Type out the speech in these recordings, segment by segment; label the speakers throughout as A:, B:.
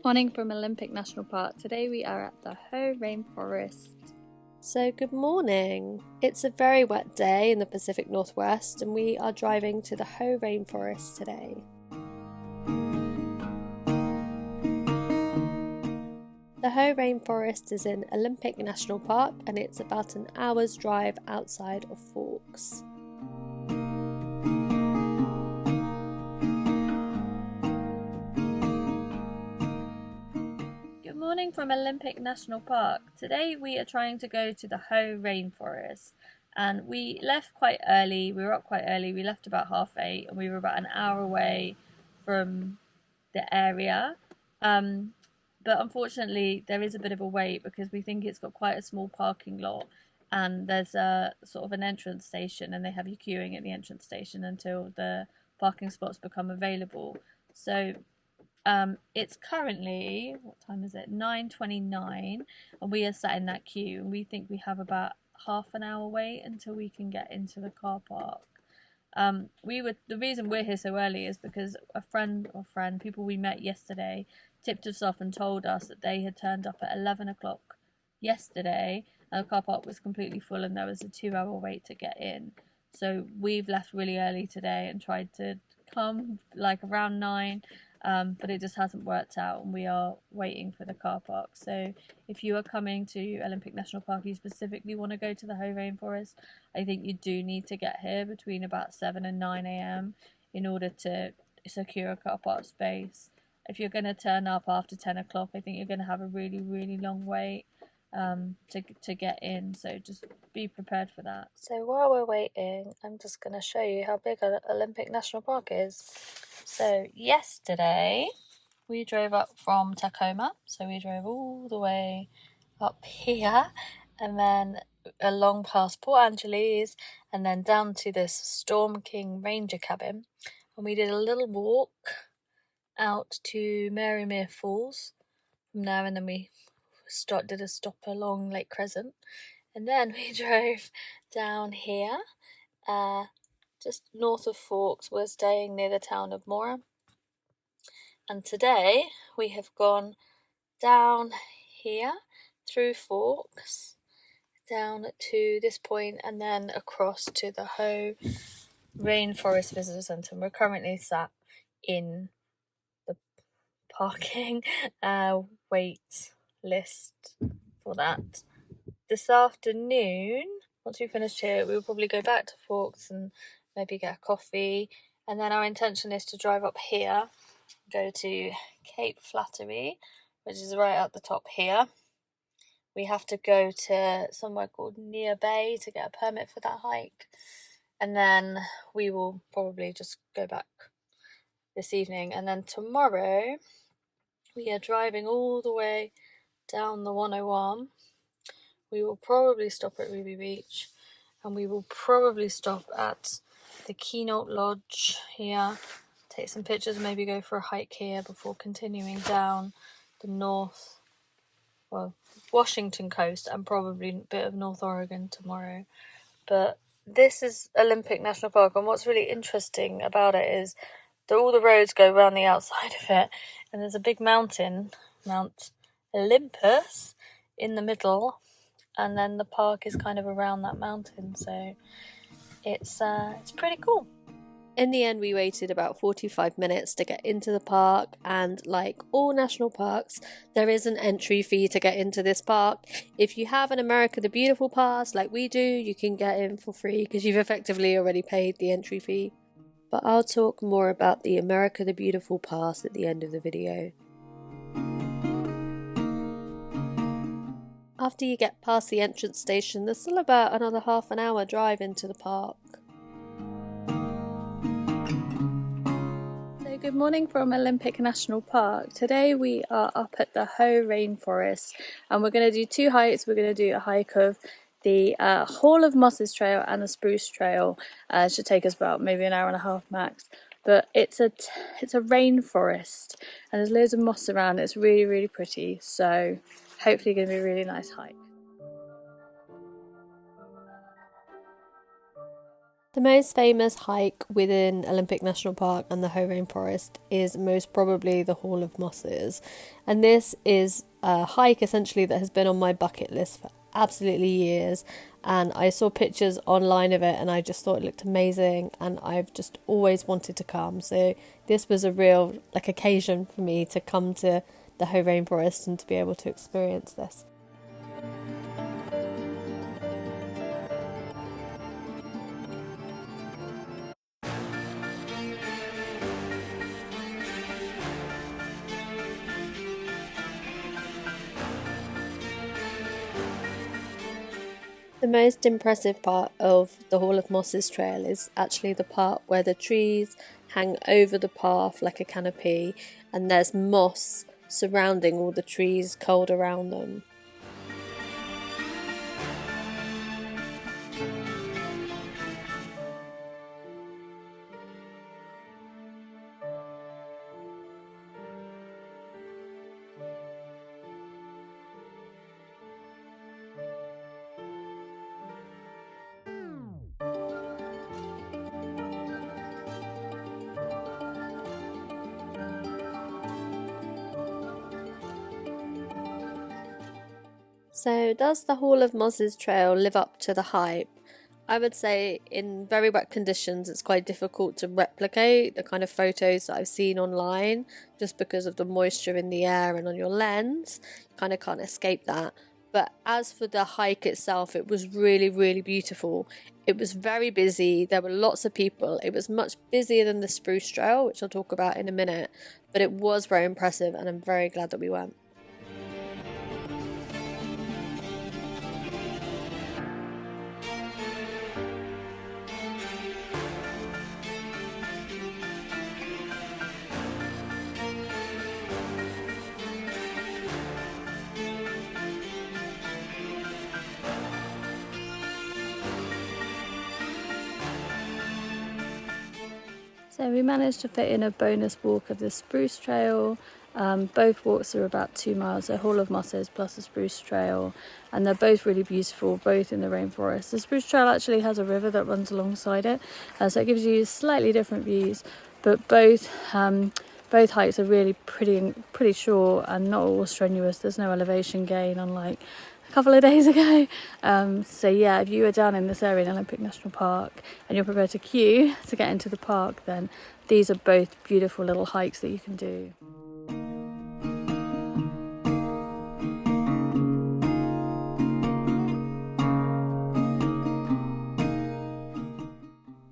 A: Morning from Olympic National Park. Today we are at the Hoh Rainforest.
B: So good morning. It's a very wet day in the Pacific Northwest and we are driving to the Hoh Rainforest today. The Hoh Rainforest is in Olympic National Park and it's about an hour's drive outside of Forks.
A: Good morning from Olympic National Park. Today we are trying to go to the Hoh Rainforest and we left quite early. We were up quite early. We left about 8:30 and we were about an hour away from the area. But unfortunately there is a bit of a wait because we think it's got quite a small parking lot and there's a sort of an entrance station and they have you queuing at the entrance station until the parking spots become available. So it's currently, what time is it? 9:29, and we are sat in that queue, and we think we have about half an hour wait until we can get into the car park. The reason we're here so early is because people we met yesterday tipped us off and told us that they had turned up at 11 o'clock yesterday, and the car park was completely full, and there was a 2-hour wait to get in. So we've left really early today and tried to come like around 9. But it just hasn't worked out and we are waiting for the car park. So if you are coming to Olympic National Park, you specifically want to go to the Hoh Rainforest, I think you do need to get here between about 7 and 9 a.m. in order to secure a car park space. If you're going to turn up after 10 o'clock, I think you're going to have a really, really long wait to get in. So just be prepared for that.
B: So while we're waiting, I'm just going to show you how big Olympic National Park is. So yesterday we drove up from Tacoma, so we drove all the way up here and then along past Port Angeles and then down to this Storm King Ranger cabin, and we did a little walk out to Marymere Falls from there, and then we did a stop along Lake Crescent, and then we drove down here just north of Forks. We're staying near the town of Mora. And today we have gone down here through Forks, down to this point, and then across to the Hoh Rainforest Visitor Centre. And we're currently sat in the parking wait list for that. This afternoon, once we finished here, we will probably go back to Forks and maybe get a coffee. And then our intention is to drive up here, go to Cape Flattery, which is right at the top here. We have to go to somewhere called Near Bay to get a permit for that hike. And then we will probably just go back this evening. And then tomorrow, we are driving all the way down the 101. We will probably stop at Ruby Beach, and we will probably stop at the Keynote Lodge here, take some pictures, maybe go for a hike here before continuing down the Washington coast and probably a bit of North Oregon tomorrow. But this is Olympic National Park, and what's really interesting about it is that all the roads go around the outside of it, and there's a big mountain, Mount Olympus, in the middle, and then the park is kind of around that mountain, so it's pretty cool. In the end, we waited about 45 minutes to get into the park, and like all national parks, there is an entry fee to get into this park. If you have an America the Beautiful pass like we do, you can get in for free because you've effectively already paid the entry fee. But I'll talk more about the America the Beautiful pass at the end of the video. After you get past the entrance station, there's still about another half an hour drive into the park.
A: So good morning from Olympic National Park. Today we are up at the Hoh Rainforest and we're going to do 2 hikes. We're going to do a hike of the Hall of Mosses Trail and the Spruce Trail. It should take us about maybe an hour and a half max. But it's a rainforest and there's loads of moss around. It's really, really pretty. So hopefully going to be a really nice hike.
B: The most famous hike within Olympic National Park and the Hoh Rainforest is most probably the Hall of Mosses. And this is a hike essentially that has been on my bucket list for absolutely years. And I saw pictures online of it and I just thought it looked amazing and I've just always wanted to come. So this was a real occasion for me to come to the Hoh Rainforest and to be able to experience this. The most impressive part of the Hall of Mosses trail is actually the part where the trees hang over the path like a canopy and there's moss surrounding all the trees curled around them. So does the Hall of Mosses trail live up to the hype? I would say in very wet conditions it's quite difficult to replicate the kind of photos that I've seen online just because of the moisture in the air and on your lens. You kind of can't escape that. But as for the hike itself, it was really, really beautiful. It was very busy. There were lots of people. It was much busier than the Spruce Trail, which I'll talk about in a minute. But it was very impressive and I'm very glad that we went.
A: So we managed to fit in a bonus walk of the Spruce Trail. Both walks are about 2 miles, so Hall of Mosses plus the Spruce Trail, and they're both really beautiful, both in the rainforest. The Spruce Trail actually has a river that runs alongside it, so it gives you slightly different views, but both hikes are really pretty short and not all strenuous. There's no elevation gain, unlike a couple of days ago. So yeah, if you are down in this area in Olympic National Park and you're prepared to queue to get into the park, then these are both beautiful little hikes that you can do.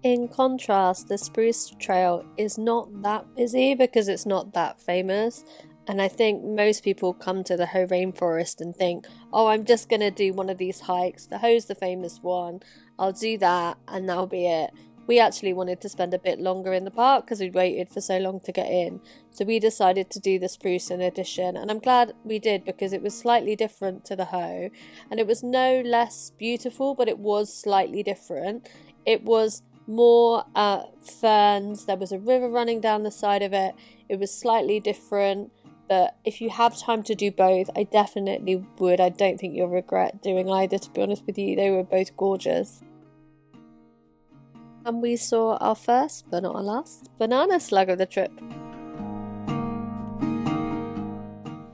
B: In contrast, the Spruce Trail is not that busy because it's not that famous. And I think most people come to the Hoh Rainforest and think, oh, I'm just going to do one of these hikes. The Hoh's the famous one. I'll do that and that'll be it. We actually wanted to spend a bit longer in the park because we'd waited for so long to get in. So we decided to do the Spruce in addition. And I'm glad we did because it was slightly different to the Hoh. And it was no less beautiful, but it was slightly different. It was more ferns. There was a river running down the side of it. It was slightly different. But if you have time to do both, I definitely would. I don't think you'll regret doing either, to be honest with you. They were both gorgeous. And we saw our first, but not our last, banana slug of the trip.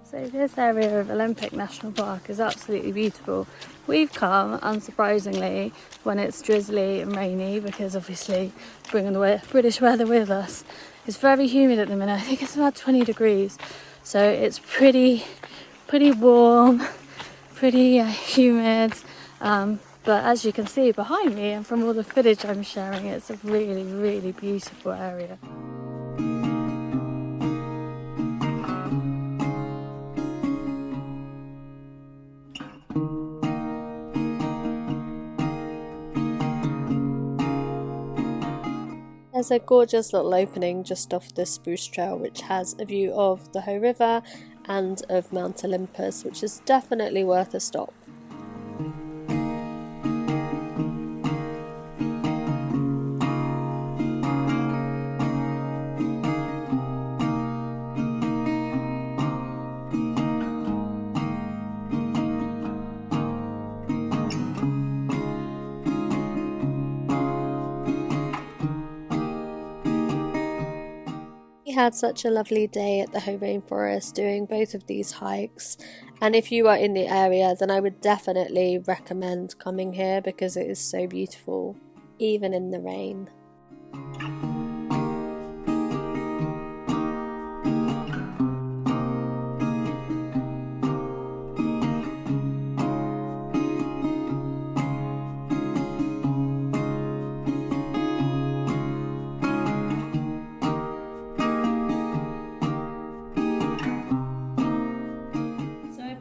A: So this area of Olympic National Park is absolutely beautiful. We've come, unsurprisingly, when it's drizzly and rainy, because obviously bringing the British weather with us. It's very humid at the minute. I think it's about 20 degrees. So it's pretty warm, pretty humid. But as you can see behind me and from all the footage I'm sharing, it's a really, really beautiful area.
B: There's a gorgeous little opening just off the Spruce Trail which has a view of the Hoh River and of Mount Olympus, which is definitely worth a stop. had such a lovely day at the Hoh Rainforest doing both of these hikes, and if you are in the area then I would definitely recommend coming here because it is so beautiful, even in the rain.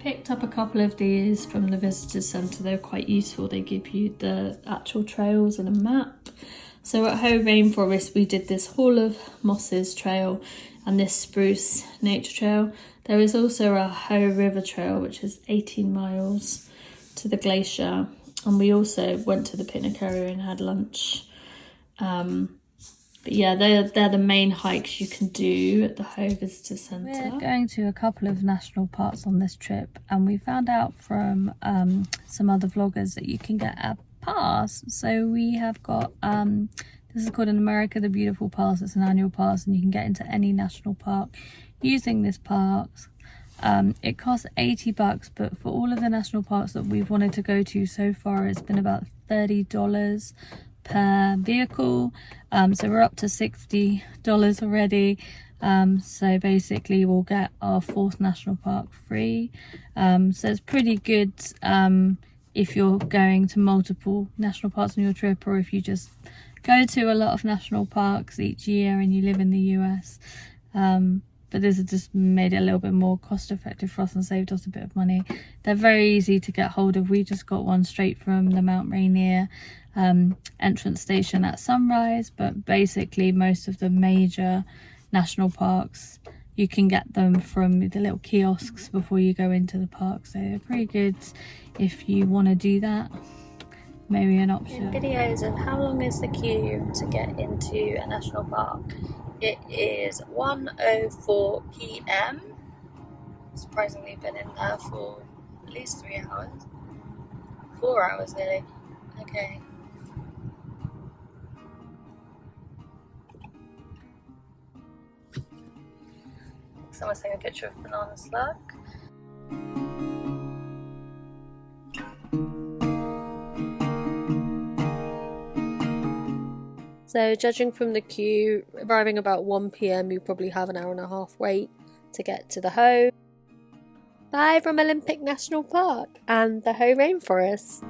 A: Picked up a couple of these from the visitor centre. They're quite useful. They give you the actual trails and a map. So at Hoh Rainforest we did this Hall of Mosses trail and this Spruce Nature Trail. There is also a Hoh River Trail which is 18 miles to the glacier, and we also went to the picnic area and had lunch. But yeah, they're the main hikes you can do at the Hoh Visitor Centre. We're going to a couple of national parks on this trip, and we found out from some other vloggers that you can get a pass. So we have got, this is called in America the Beautiful Pass. It's an annual pass and you can get into any national park using this pass. It costs $80, but for all of the national parks that we've wanted to go to so far, it's been about $30 per vehicle. So we're up to $60 already. So basically we'll get our 4th national park free. So it's pretty good if you're going to multiple national parks on your trip, or if you just go to a lot of national parks each year and you live in the US. But this has just made it a little bit more cost effective for us and saved us a bit of money. They're very easy to get hold of. We just got one straight from the Mount Rainier entrance station at sunrise, but basically most of the major national parks you can get them from the little kiosks before you go into the park, so they're pretty good if you want to do that. Maybe an option.
B: Videos of how long is the queue to get into a national park. It is 1:04 p.m. Surprisingly been in there for at least 3 hours. 4 hours nearly. Okay. Someone's taking a picture of Banana Slug. So judging from the queue, arriving about 1 p.m, you probably have an hour and a half wait to get to the Hoh. Bye from Olympic National Park and the Hoh Rainforest.